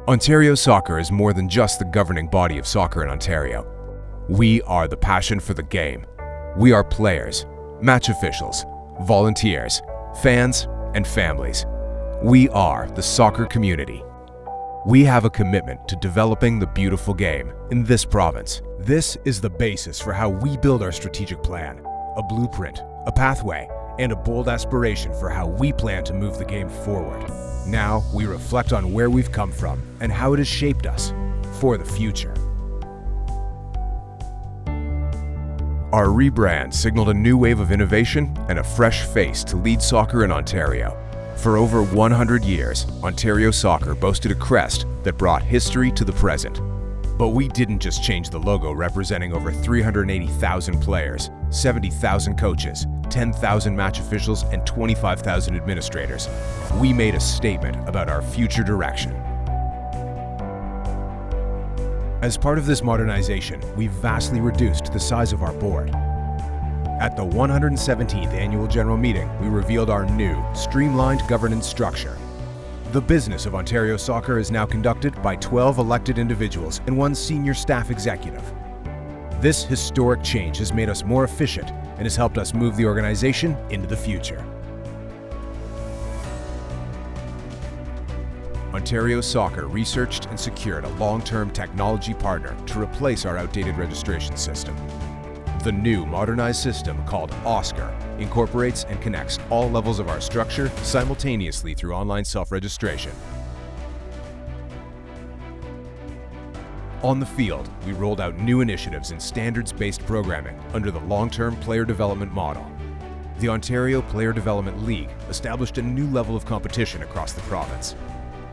Ontario Soccer is more than just the governing body of soccer in Ontario. We are the passion for the game. We are players, match officials, volunteers, fans, and families. We are the soccer community. We have a commitment to developing the beautiful game in this province. This is the basis for how we build our strategic plan, a blueprint, a pathway, and a bold aspiration for how we plan to move the game forward. Now, we reflect on where we've come from and how it has shaped us for the future. Our rebrand signaled a new wave of innovation and a fresh face to lead soccer in Ontario. For over 100 years, Ontario Soccer boasted a crest that brought history to the present. But we didn't just change the logo representing over 380,000 players, 70,000 coaches, 10,000 match officials, and 25,000 administrators. We made a statement about our future direction. As part of this modernization, we've vastly reduced the size of our board. At the 117th Annual General Meeting, we revealed our new, streamlined governance structure. The business of Ontario Soccer is now conducted by 12 elected individuals and 1 senior staff executive. This historic change has made us more efficient and has helped us move the organization into the future. Ontario Soccer researched and secured a long-term technology partner to replace our outdated registration system. The new modernized system, called Oscar, incorporates and connects all levels of our structure simultaneously through online self-registration. On the field, we rolled out new initiatives in standards-based programming under the long-term player development model. The Ontario Player Development League established a new level of competition across the province.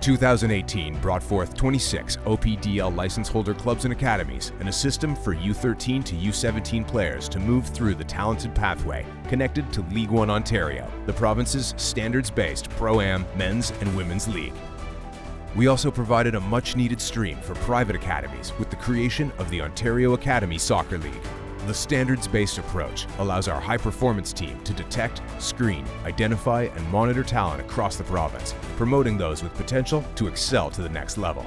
2018 brought forth 26 OPDL license holder clubs and academies and a system for U13 to U17 players to move through the talented pathway connected to League One Ontario, the province's standards-based Pro-Am men's and women's league. We also provided a much-needed stream for private academies with the creation of the Ontario Academy Soccer League. The standards-based approach allows our high-performance team to detect, screen, identify, and monitor talent across the province, promoting those with potential to excel to the next level.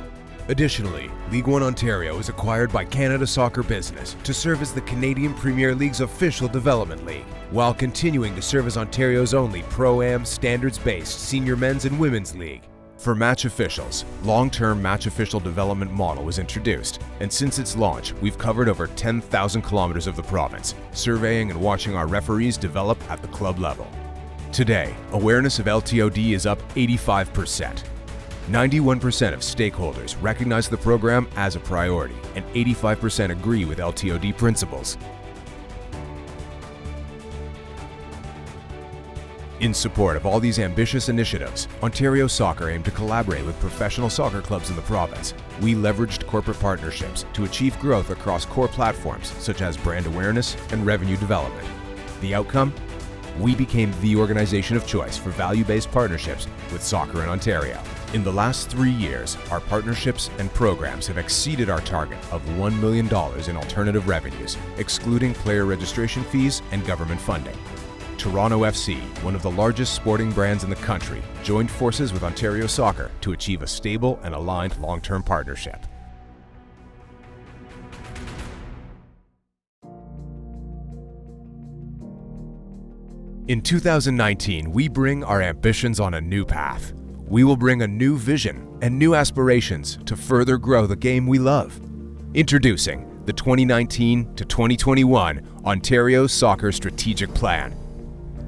Additionally, League One Ontario was acquired by Canada Soccer Business to serve as the Canadian Premier League's official development league, while continuing to serve as Ontario's only Pro-Am standards-based senior men's and women's league. For match officials, long-term match official development model was introduced, and since its launch, we've covered over 10,000 kilometers of the province, surveying and watching our referees develop at the club level. Today, awareness of LTOD is up 85%. 91% of stakeholders recognize the program as a priority, and 85% agree with LTOD principles. In support of all these ambitious initiatives, Ontario Soccer aimed to collaborate with professional soccer clubs in the province. We leveraged corporate partnerships to achieve growth across core platforms such as brand awareness and revenue development. The outcome? We became the organization of choice for value-based partnerships with soccer in Ontario. In the last 3 years, our partnerships and programs have exceeded our target of $1 million in alternative revenues, excluding player registration fees and government funding. Toronto FC, one of the largest sporting brands in the country, joined forces with Ontario Soccer to achieve a stable and aligned long-term partnership. In 2019, we bring our ambitions on a new path. We will bring a new vision and new aspirations to further grow the game we love. Introducing the 2019 to 2021 Ontario Soccer Strategic Plan.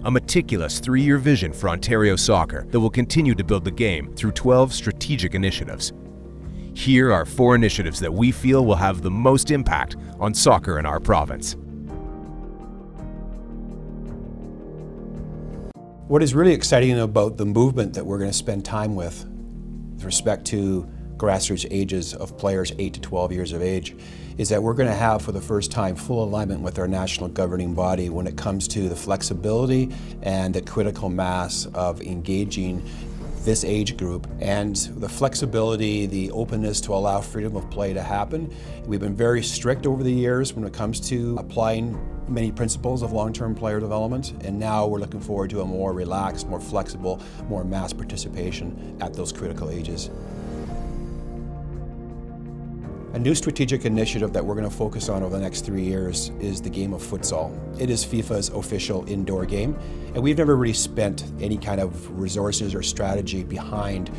A meticulous 3-year vision for Ontario Soccer that will continue to build the game through 12 strategic initiatives. Here are 4 initiatives that we feel will have the most impact on soccer in our province. What is really exciting about the movement that we're going to spend time with respect to grassroots ages of players 8 to 12 years of age is that we're going to have for the first time full alignment with our national governing body when it comes to the flexibility and the critical mass of engaging this age group and the flexibility, the openness to allow freedom of play to happen. We've been very strict over the years when it comes to applying many principles of long-term player development, and now we're looking forward to a more relaxed, more flexible, more mass participation at those critical ages. A new strategic initiative that we're going to focus on over the next 3 years is the game of futsal. It is FIFA's official indoor game, and we've never really spent any kind of resources or strategy behind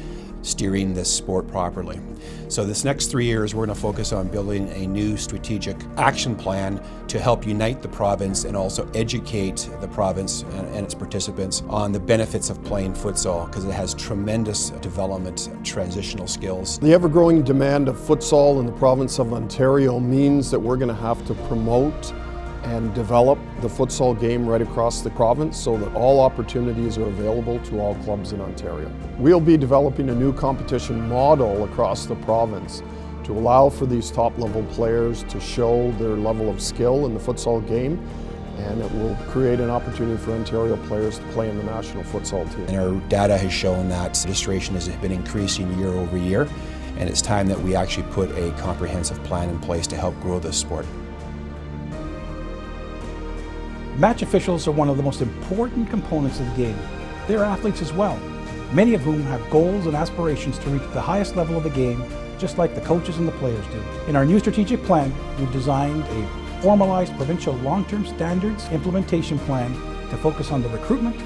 steering this sport properly. So this next 3 years, we're going to focus on building a new strategic action plan to help unite the province and also educate the province and its participants on the benefits of playing futsal, because it has tremendous development, transitional skills. The ever-growing demand of futsal in the province of Ontario means that we're going to have to promote and develop the futsal game right across the province so that all opportunities are available to all clubs in Ontario. We'll be developing a new competition model across the province to allow for these top-level players to show their level of skill in the futsal game, and it will create an opportunity for Ontario players to play in the national futsal team. And our data has shown that registration has been increasing year over year, and it's time that we actually put a comprehensive plan in place to help grow this sport. Match officials are one of the most important components of the game. They're athletes as well, many of whom have goals and aspirations to reach the highest level of the game, just like the coaches and the players do. In our new strategic plan, we've designed a formalized provincial long-term standards implementation plan to focus on the recruitment,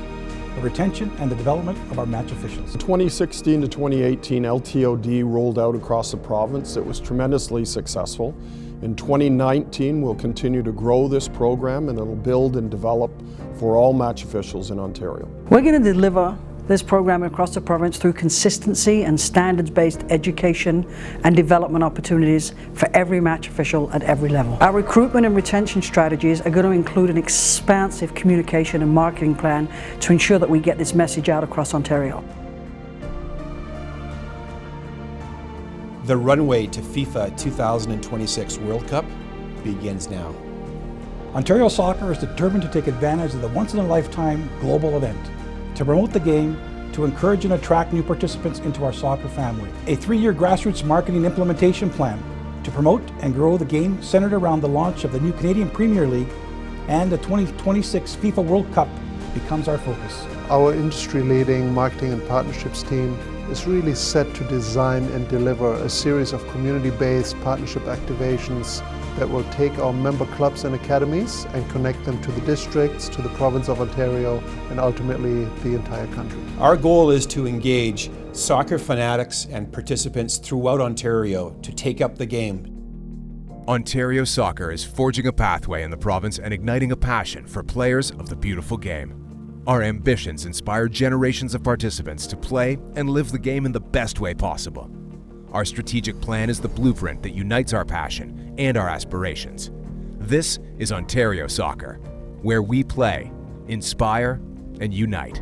the retention, and the development of our match officials. In 2016 to 2018, LTOD rolled out across the province. It was tremendously successful. In 2019, we'll continue to grow this program, and it'll build and develop for all match officials in Ontario. We're going to deliver this program across the province through consistency and standards-based education and development opportunities for every match official at every level. Our recruitment and retention strategies are going to include an expansive communication and marketing plan to ensure that we get this message out across Ontario. The runway to FIFA 2026 World Cup begins now. Ontario Soccer is determined to take advantage of the once-in-a-lifetime global event, to promote the game, to encourage and attract new participants into our soccer family. A 3-year grassroots marketing implementation plan to promote and grow the game centered around the launch of the new Canadian Premier League and the 2026 FIFA World Cup becomes our focus. Our industry-leading marketing and partnerships team is really set to design and deliver a series of community-based partnership activations that will take our member clubs and academies and connect them to the districts, to the province of Ontario, and ultimately the entire country. Our goal is to engage soccer fanatics and participants throughout Ontario to take up the game. Ontario Soccer is forging a pathway in the province and igniting a passion for players of the beautiful game. Our ambitions inspire generations of participants to play and live the game in the best way possible. Our strategic plan is the blueprint that unites our passion and our aspirations. This is Ontario Soccer, where we play, inspire, and unite.